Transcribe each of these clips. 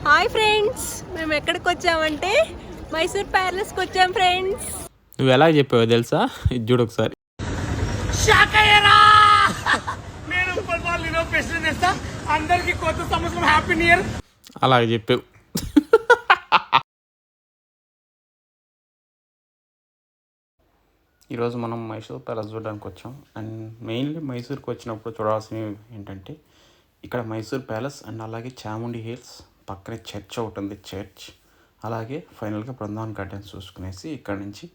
Hi friends, మేము ఎక్కడికి వచ్చామంటే మైసూర్ ప్యాలెస్కి వచ్చాం ఫ్రెండ్స్. నువ్వు ఎలా చెప్పావో తెలుసా? ఇది చూడు ఒకసారి. అందరికి కొత్త సంవత్సరం హ్యాపీ న్యూ ఇయర్ అలాగే చెప్పావు. ఈరోజు మనం మైసూర్ ప్యాలెస్ చూడడానికి వచ్చాం. అండ్ మెయిన్లీ మైసూర్కి వచ్చినప్పుడు చూడాల్సినవి ఏంటంటే ఇక్కడ మైసూర్ ప్యాలెస్ అండ్ అలాగే చాముండి హిల్స్ పక్కనే చర్చ్ ఒకటి ఉంది, చర్చ్. అలాగే ఫైనల్గా బృందావన్ గార్డెన్స్ చూసుకునేసి ఇక్కడ నుంచి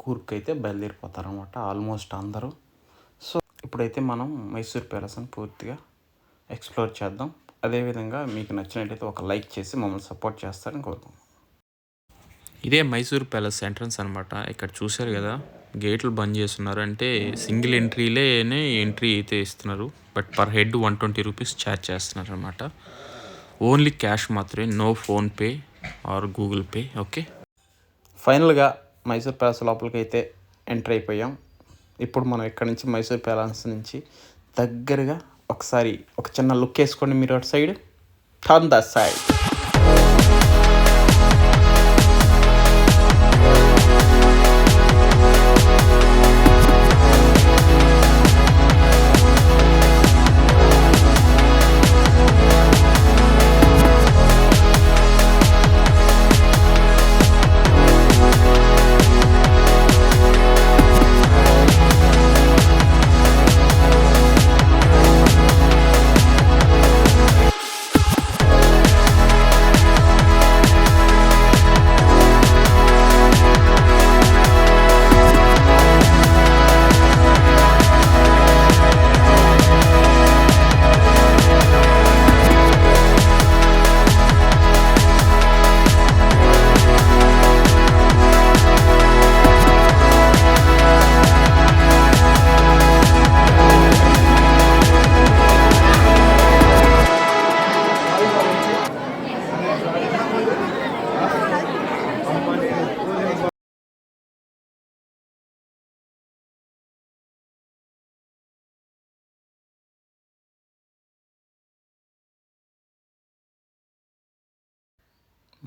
కూర్గ్కి అయితే బయలుదేరిపోతారనమాట ఆల్మోస్ట్ అందరూ. సో ఇప్పుడైతే మనం మైసూర్ ప్యాలెస్ని పూర్తిగా ఎక్స్ప్లోర్ చేద్దాం. అదేవిధంగా మీకు నచ్చినట్టయితే ఒక లైక్ చేసి మమ్మల్ని సపోర్ట్ చేస్తారని కోరుకుంటున్నాం. ఇదే మైసూర్ ప్యాలెస్ ఎంట్రన్స్ అనమాట. ఇక్కడ చూశారు కదా, గేట్లు బంద్ చేస్తున్నారు. అంటే సింగిల్ ఎంట్రీలేనే ఎంట్రీ అయితే ఇస్తున్నారు. But per head 120 rupees charge చేస్తున్నారు అనమాట. ఓన్లీ క్యాష్ మాత్రమే, no PhonePe or Google Pay. Okay, ఫైనల్గా మైసూర్ ప్యాలెస్ లోపలికి అయితే ఎంటర్ అయిపోయాం. ఇప్పుడు మనం ఇక్కడ నుంచి మైసూర్ ప్యాలెస్ నుంచి దగ్గరగా ఒకసారి ఒక చిన్న లుక్ వేసుకోండి మీరు. అటు side, turn the side.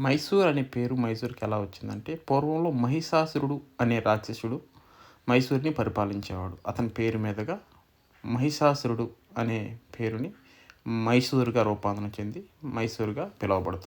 Mysore అనే పేరు మైసూర్కి ఎలా వచ్చిందంటే, పూర్వంలో మహిషాసురుడు అనే రాక్షసుడు మైసూర్ని పరిపాలించేవాడు. అతని పేరు మీదుగా మహిషాసురుడు అనే పేరుని మైసూరుగా రూపాంతరం చెంది మైసూరుగా పిలువబడుతుంది.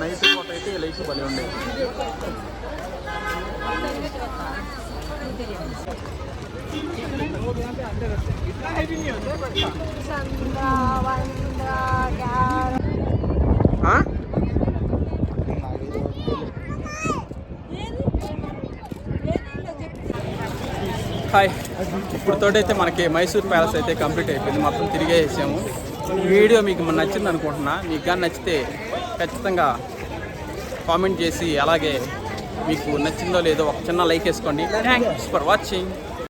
నైట్ పూట అయితే లైట్స్ భలే ఉండేవి. హాయ్, ఇప్పుడు తోటైతే మనకి మైసూర్ ప్యాలెస్ అయితే కంప్లీట్ అయిపోయింది. మొత్తం తిరిగేసాము. వీడియో మీకు నచ్చింది అనుకుంటున్నా. మీకు కానీ నచ్చితే ఖచ్చితంగా కామెంట్ చేసి, అలాగే మీకు నచ్చిందో లేదో ఒక చిన్న లైక్ వేసుకోండి. Thanks for watching.